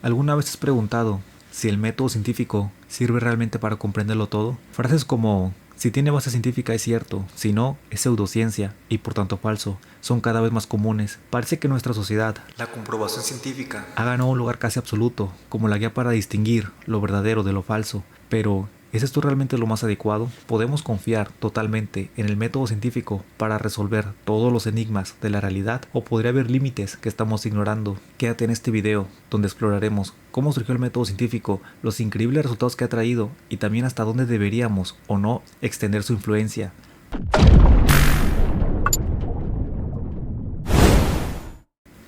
¿Alguna vez te has preguntado si el método científico sirve realmente para comprenderlo todo? Frases como si tiene base científica es cierto, si no, es pseudociencia y por tanto falso, son cada vez más comunes. Parece que en nuestra sociedad la comprobación científica ha ganado un lugar casi absoluto, como la guía para distinguir lo verdadero de lo falso. Pero, ¿es esto realmente lo más adecuado? ¿Podemos confiar totalmente en el método científico para resolver todos los enigmas de la realidad? ¿O podría haber límites que estamos ignorando? Quédate en este video, donde exploraremos cómo surgió el método científico, los increíbles resultados que ha traído y también hasta dónde deberíamos o no extender su influencia.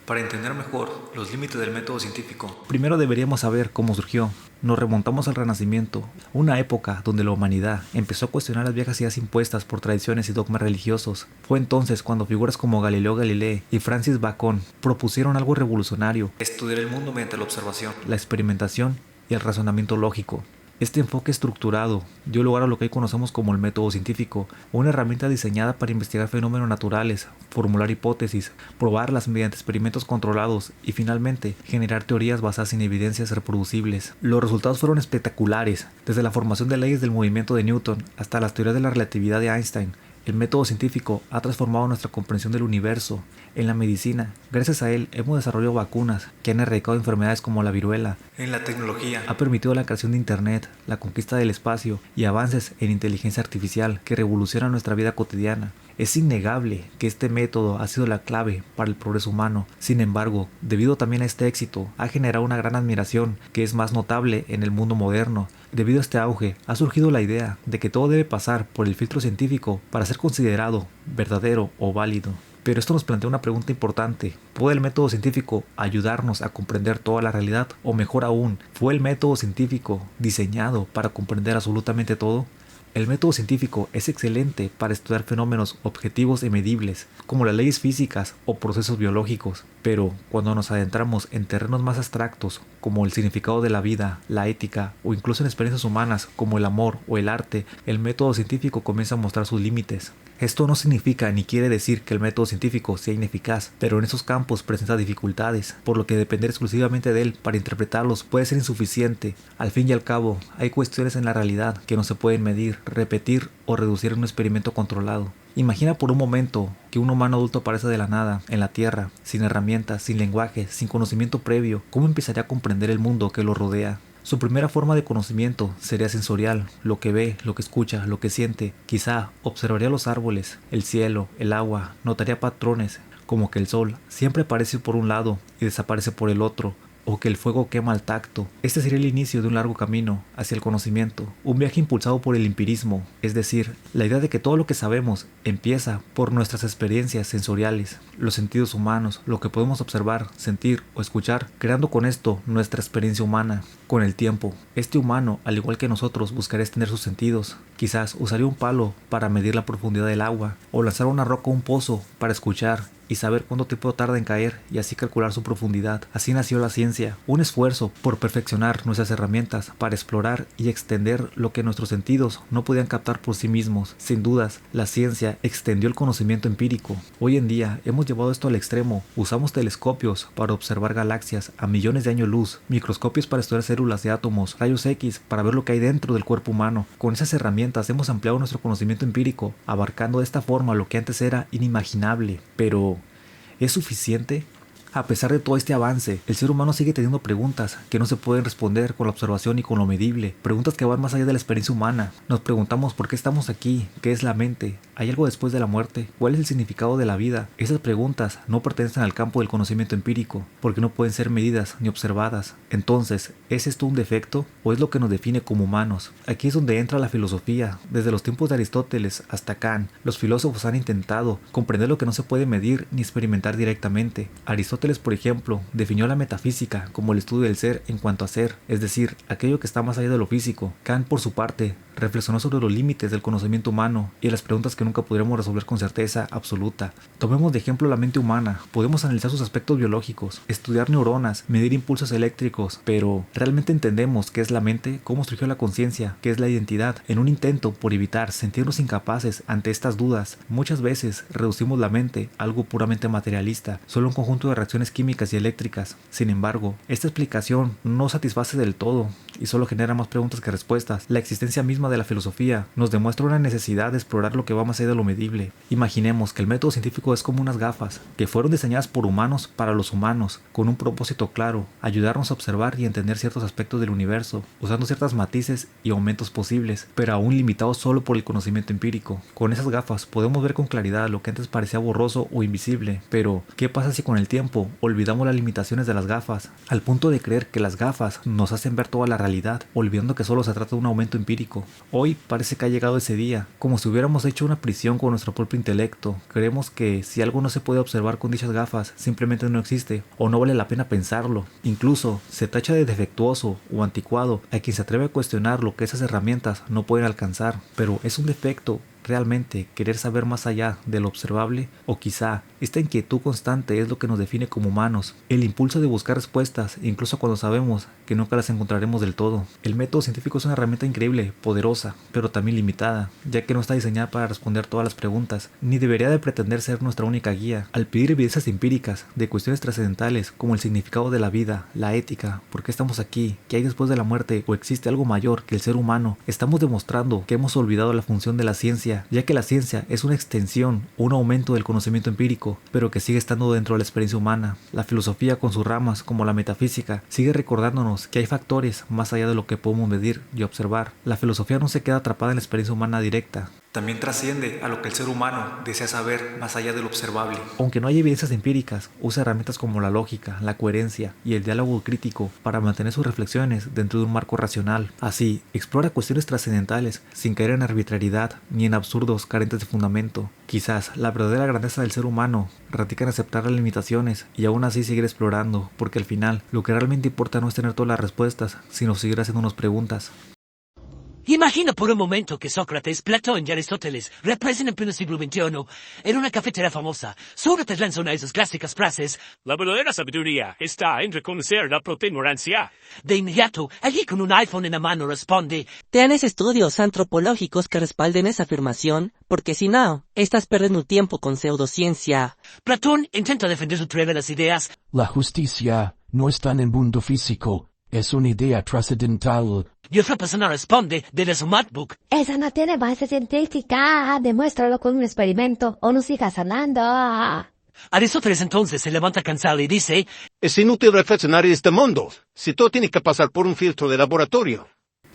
Para entender mejor los límites del método científico, primero deberíamos saber cómo surgió. Nos remontamos al Renacimiento, una época donde la humanidad empezó a cuestionar las viejas ideas impuestas por tradiciones y dogmas religiosos. Fue entonces cuando figuras como Galileo Galilei y Francis Bacon propusieron algo revolucionario: estudiar el mundo mediante la observación, la experimentación y el razonamiento lógico. Este enfoque estructurado dio lugar a lo que hoy conocemos como el método científico, una herramienta diseñada para investigar fenómenos naturales, formular hipótesis, probarlas mediante experimentos controlados y finalmente generar teorías basadas en evidencias reproducibles. Los resultados fueron espectaculares, desde la formación de leyes del movimiento de Newton hasta las teorías de la relatividad de Einstein. El método científico ha transformado nuestra comprensión del universo. En la medicina, gracias a él, hemos desarrollado vacunas que han erradicado enfermedades como la viruela. En la tecnología, ha permitido la creación de Internet, la conquista del espacio y avances en inteligencia artificial que revolucionan nuestra vida cotidiana. Es innegable que este método ha sido la clave para el progreso humano. Sin embargo, debido también a este éxito, ha generado una gran admiración que es más notable en el mundo moderno. Debido a este auge, ha surgido la idea de que todo debe pasar por el filtro científico para ser considerado verdadero o válido. Pero esto nos plantea una pregunta importante: ¿puede el método científico ayudarnos a comprender toda la realidad? O mejor aún, ¿fue el método científico diseñado para comprender absolutamente todo? El método científico es excelente para estudiar fenómenos objetivos y medibles, como las leyes físicas o procesos biológicos, pero cuando nos adentramos en terrenos más abstractos, como el significado de la vida, la ética o incluso en experiencias humanas como el amor o el arte, el método científico comienza a mostrar sus límites. Esto no significa ni quiere decir que el método científico sea ineficaz, pero en esos campos presenta dificultades, por lo que depender exclusivamente de él para interpretarlos puede ser insuficiente. Al fin y al cabo, hay cuestiones en la realidad que no se pueden medir, repetir o reducir en un experimento controlado. Imagina por un momento que un humano adulto aparece de la nada, en la Tierra, sin herramientas, sin lenguaje, sin conocimiento previo. ¿Cómo empezaría a comprender el mundo que lo rodea? Su primera forma de conocimiento sería sensorial: lo que ve, lo que escucha, lo que siente. Quizá observaría los árboles, el cielo, el agua, notaría patrones, como que el sol siempre aparece por un lado y desaparece por el otro, o que el fuego quema al tacto. Este sería el inicio de un largo camino hacia el conocimiento, un viaje impulsado por el empirismo, es decir, la idea de que todo lo que sabemos empieza por nuestras experiencias sensoriales, los sentidos humanos, lo que podemos observar, sentir o escuchar, creando con esto nuestra experiencia humana. Con el tiempo, este humano, al igual que nosotros, buscaría extender sus sentidos. Quizás usaría un palo para medir la profundidad del agua, o lanzar una roca a un pozo para escuchar y saber cuánto tiempo tarda en caer y así calcular su profundidad. Así nació la ciencia, un esfuerzo por perfeccionar nuestras herramientas para explorar y extender lo que nuestros sentidos no podían captar por sí mismos. Sin dudas, la ciencia extendió el conocimiento empírico. Hoy en día hemos llevado esto al extremo. Usamos telescopios para observar galaxias a millones de años luz, microscopios para estudiar células de átomos, rayos X para ver lo que hay dentro del cuerpo humano. Con esas herramientas hemos ampliado nuestro conocimiento empírico, abarcando de esta forma lo que antes era inimaginable. Pero ¿es suficiente? A pesar de todo este avance, el ser humano sigue teniendo preguntas que no se pueden responder con la observación y con lo medible, preguntas que van más allá de la experiencia humana. Nos preguntamos por qué estamos aquí, qué es la mente, ¿hay algo después de la muerte? ¿Cuál es el significado de la vida? Esas preguntas no pertenecen al campo del conocimiento empírico, porque no pueden ser medidas ni observadas. Entonces, ¿es esto un defecto o es lo que nos define como humanos? Aquí es donde entra la filosofía. Desde los tiempos de Aristóteles hasta Kant, los filósofos han intentado comprender lo que no se puede medir ni experimentar directamente. Aristóteles, por ejemplo, definió la metafísica como el estudio del ser en cuanto a ser, es decir, aquello que está más allá de lo físico. Kant, por su parte, reflexionó sobre los límites del conocimiento humano y las preguntas que nunca podremos resolver con certeza absoluta. Tomemos de ejemplo la mente humana. Podemos analizar sus aspectos biológicos, estudiar neuronas, medir impulsos eléctricos, pero ¿realmente entendemos qué es la mente? ¿Cómo surgió la conciencia? ¿Qué es la identidad? En un intento por evitar sentirnos incapaces ante estas dudas, muchas veces reducimos la mente a algo puramente materialista, solo un conjunto de reacciones químicas y eléctricas. Sin embargo, esta explicación no satisface del todo y solo genera más preguntas que respuestas. La existencia misma de la filosofía nos demuestra una necesidad de explorar lo que va más allá de lo medible. Imaginemos que el método científico es como unas gafas que fueron diseñadas por humanos para los humanos, con un propósito claro: ayudarnos a observar y entender ciertos aspectos del universo, usando ciertos matices y aumentos posibles, pero aún limitados solo por el conocimiento empírico. Con esas gafas podemos ver con claridad lo que antes parecía borroso o invisible, pero ¿qué pasa si con el tiempo olvidamos las limitaciones de las gafas, al punto de creer que las gafas nos hacen ver toda la realidad, olvidando que solo se trata de un aumento empírico? Hoy parece que ha llegado ese día, como si hubiéramos hecho una prisión con nuestro propio intelecto. Creemos que si algo no se puede observar con dichas gafas, simplemente no existe o no vale la pena pensarlo. Incluso se tacha de defectuoso o anticuado a quien se atreve a cuestionar lo que esas herramientas no pueden alcanzar. Pero ¿es un defecto realmente querer saber más allá de lo observable? ¿O quizá esta inquietud constante es lo que nos define como humanos? El impulso de buscar respuestas, incluso cuando sabemos que nunca las encontraremos del todo. El método científico es una herramienta increíble, poderosa, pero también limitada, ya que no está diseñada para responder todas las preguntas, ni debería de pretender ser nuestra única guía. Al pedir evidencias empíricas de cuestiones trascendentales como el significado de la vida, la ética, por qué estamos aquí, qué hay después de la muerte o existe algo mayor que el ser humano, estamos demostrando que hemos olvidado la función de la ciencia, ya que la ciencia es una extensión o un aumento del conocimiento empírico, pero que sigue estando dentro de la experiencia humana. La filosofía, con sus ramas como la metafísica, sigue recordándonos que hay factores más allá de lo que podemos medir y observar. La filosofía no se queda atrapada en la experiencia humana directa, también trasciende a lo que el ser humano desea saber más allá de lo observable. Aunque no hay evidencias empíricas, usa herramientas como la lógica, la coherencia y el diálogo crítico para mantener sus reflexiones dentro de un marco racional. Así, explora cuestiones trascendentales sin caer en arbitrariedad ni en absurdos carentes de fundamento. Quizás la verdadera grandeza del ser humano radica en aceptar las limitaciones y aún así seguir explorando, porque al final lo que realmente importa no es tener todas las respuestas, sino seguir haciéndonos preguntas. Imagina por un momento que Sócrates, Platón y Aristóteles reaparecen en pleno siglo XXI en una cafetería famosa. Sócrates lanza una de sus clásicas frases: la verdadera sabiduría está en reconocer la propia ignorancia. De inmediato, allí con un iPhone en la mano responde: ¿tienes estudios antropológicos que respalden esa afirmación? Porque si no, estás perdiendo tiempo con pseudociencia. Platón intenta defender su teoría de las ideas. La justicia no está en el mundo físico, es una idea trascendental. Y otra persona responde desde su MacBook: esa no tiene base científica, demuéstralo con un experimento o no sigas hablando. Aristóteles entonces se levanta cansado y dice: es inútil reflexionar en este mundo, si todo tiene que pasar por un filtro de laboratorio.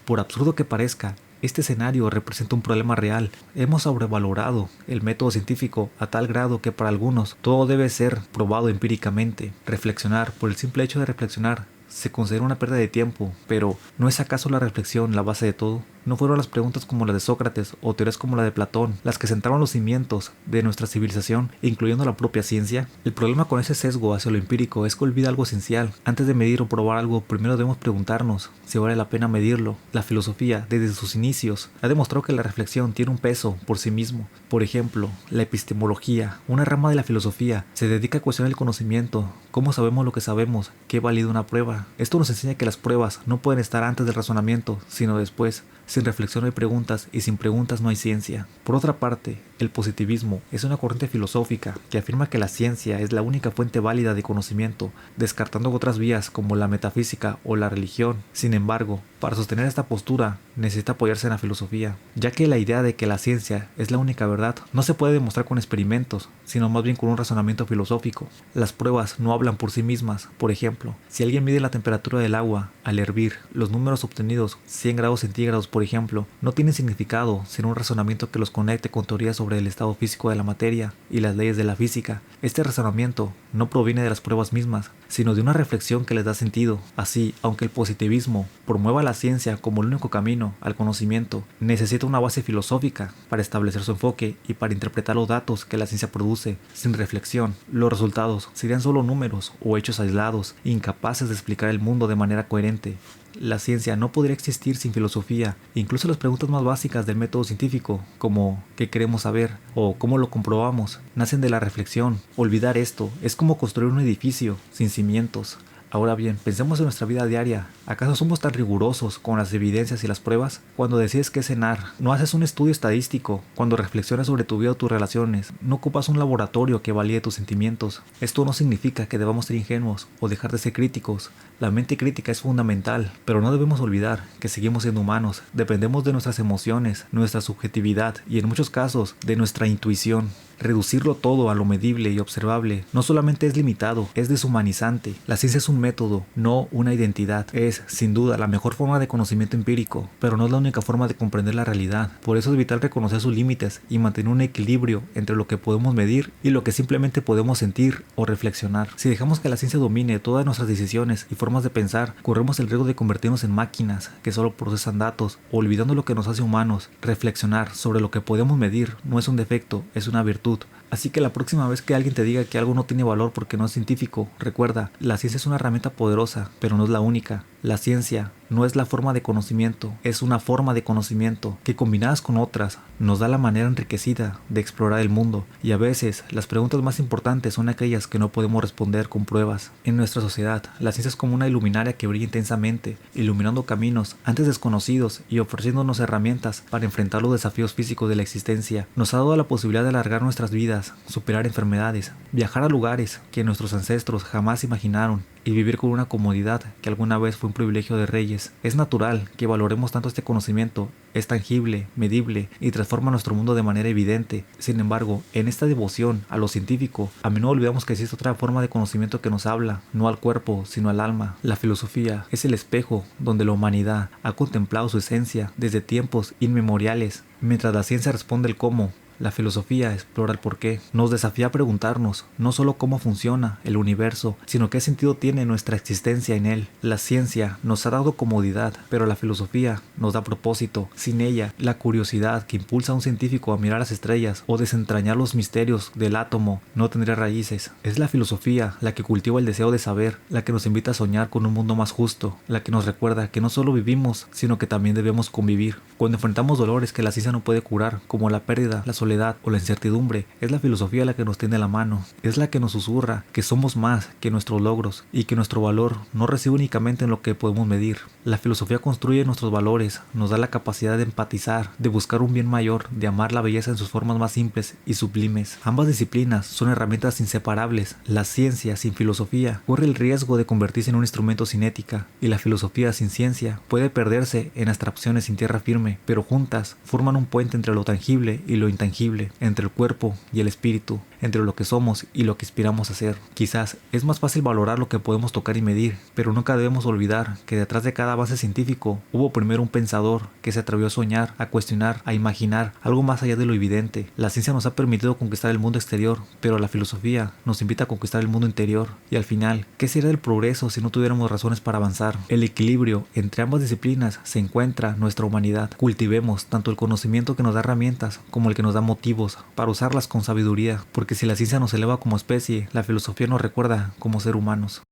Por absurdo que parezca, este escenario representa un problema real. Hemos sobrevalorado el método científico a tal grado que para algunos todo debe ser probado empíricamente. Reflexionar, por el simple hecho de reflexionar, se considera una pérdida de tiempo, pero ¿no es acaso la reflexión la base de todo? ¿No fueron las preguntas como la de Sócrates o teorías como la de Platón las que sentaron los cimientos de nuestra civilización, incluyendo la propia ciencia? El problema con ese sesgo hacia lo empírico es que olvida algo esencial. Antes de medir o probar algo, primero debemos preguntarnos si vale la pena medirlo. La filosofía, desde sus inicios, ha demostrado que la reflexión tiene un peso por sí mismo. Por ejemplo, la epistemología, una rama de la filosofía, se dedica a cuestionar el conocimiento. ¿Cómo sabemos lo que sabemos? ¿Qué valida una prueba? Esto nos enseña que las pruebas no pueden estar antes del razonamiento, sino después. Sin reflexión no hay preguntas y sin preguntas no hay ciencia. Por otra parte, el positivismo es una corriente filosófica que afirma que la ciencia es la única fuente válida de conocimiento, descartando otras vías como la metafísica o la religión. Sin embargo, para sostener esta postura necesita apoyarse en la filosofía, ya que la idea de que la ciencia es la única verdad no se puede demostrar con experimentos, sino más bien con un razonamiento filosófico. Las pruebas no hablan por sí mismas. Por ejemplo, si alguien mide la temperatura del agua al hervir, los números obtenidos, 100 grados centígrados por ejemplo, no tienen significado sino un razonamiento que los conecte con teorías sobre el estado físico de la materia y las leyes de la física. Este razonamiento no proviene de las pruebas mismas, sino de una reflexión que les da sentido. Así, aunque el positivismo promueva la ciencia como el único camino al conocimiento, necesita una base filosófica para establecer su enfoque y para interpretar los datos que la ciencia produce. Sin reflexión, los resultados serían solo números o hechos aislados, incapaces de explicar el mundo de manera coherente. La ciencia no podría existir sin filosofía. Incluso las preguntas más básicas del método científico, como ¿qué queremos saber? O ¿cómo lo comprobamos?, nacen de la reflexión. Olvidar esto es como construir un edificio sin cimientos. Ahora bien, pensemos en nuestra vida diaria. ¿Acaso somos tan rigurosos con las evidencias y las pruebas? Cuando decides qué cenar, no haces un estudio estadístico. Cuando reflexionas sobre tu vida o tus relaciones, no ocupas un laboratorio que valide tus sentimientos. Esto no significa que debamos ser ingenuos o dejar de ser críticos. La mente crítica es fundamental, pero no debemos olvidar que seguimos siendo humanos. Dependemos de nuestras emociones, nuestra subjetividad y en muchos casos de nuestra intuición. Reducirlo todo a lo medible y observable no solamente es limitado, es deshumanizante. La ciencia es un método, no una identidad. Es, sin duda, la mejor forma de conocimiento empírico, pero no es la única forma de comprender la realidad. Por eso es vital reconocer sus límites y mantener un equilibrio entre lo que podemos medir y lo que simplemente podemos sentir o reflexionar. Si dejamos que la ciencia domine todas nuestras decisiones y formas de pensar, corremos el riesgo de convertirnos en máquinas que solo procesan datos, olvidando lo que nos hace humanos. Reflexionar sobre lo que podemos medir no es un defecto, es una virtud. Así que la próxima vez que alguien te diga que algo no tiene valor porque no es científico, recuerda, la ciencia es una herramienta poderosa, pero no es la única. La ciencia no es la forma de conocimiento, es una forma de conocimiento que combinadas con otras nos da la manera enriquecida de explorar el mundo. Y a veces las preguntas más importantes son aquellas que no podemos responder con pruebas. En nuestra sociedad, la ciencia es como una iluminaria que brilla intensamente, iluminando caminos antes desconocidos y ofreciéndonos herramientas para enfrentar los desafíos físicos de la existencia. Nos ha dado la posibilidad de alargar nuestras vidas, superar enfermedades, viajar a lugares que nuestros ancestros jamás imaginaron y vivir con una comodidad que alguna vez fue un privilegio de reyes. Es natural que valoremos tanto este conocimiento. Es tangible, medible y transforma nuestro mundo de manera evidente. Sin embargo, en esta devoción a lo científico, a menudo olvidamos que existe otra forma de conocimiento que nos habla, no al cuerpo, sino al alma. La filosofía es el espejo donde la humanidad ha contemplado su esencia desde tiempos inmemoriales. Mientras la ciencia responde el cómo, la filosofía explora el porqué. Nos desafía a preguntarnos no solo cómo funciona el universo, sino qué sentido tiene nuestra existencia en él. La ciencia nos ha dado comodidad, pero la filosofía nos da propósito. Sin ella, la curiosidad que impulsa a un científico a mirar las estrellas o desentrañar los misterios del átomo no tendría raíces. Es la filosofía la que cultiva el deseo de saber, la que nos invita a soñar con un mundo más justo, la que nos recuerda que no solo vivimos, sino que también debemos convivir. Cuando enfrentamos dolores que la ciencia no puede curar, como la pérdida, la soledad o la incertidumbre, es la filosofía la que nos tiende la mano, es la que nos susurra que somos más que nuestros logros y que nuestro valor no reside únicamente en lo que podemos medir. La filosofía construye nuestros valores, nos da la capacidad de empatizar, de buscar un bien mayor, de amar la belleza en sus formas más simples y sublimes. Ambas disciplinas son herramientas inseparables. La ciencia sin filosofía corre el riesgo de convertirse en un instrumento sin ética, y la filosofía sin ciencia puede perderse en abstracciones sin tierra firme, pero juntas forman un puente entre lo tangible y lo intangible, entre el cuerpo y el espíritu, entre lo que somos y lo que aspiramos a ser. Quizás es más fácil valorar lo que podemos tocar y medir, pero nunca debemos olvidar que detrás de cada avance científico hubo primero un pensador que se atrevió a soñar, a cuestionar, a imaginar algo más allá de lo evidente. La ciencia nos ha permitido conquistar el mundo exterior, pero la filosofía nos invita a conquistar el mundo interior. Y al final, ¿qué sería del progreso si no tuviéramos razones para avanzar? El equilibrio entre ambas disciplinas se encuentra nuestra humanidad. Cultivemos tanto el conocimiento que nos da herramientas como el que nos da motivos para usarlas con sabiduría, porque si la ciencia nos eleva como especie, la filosofía nos recuerda como ser humanos.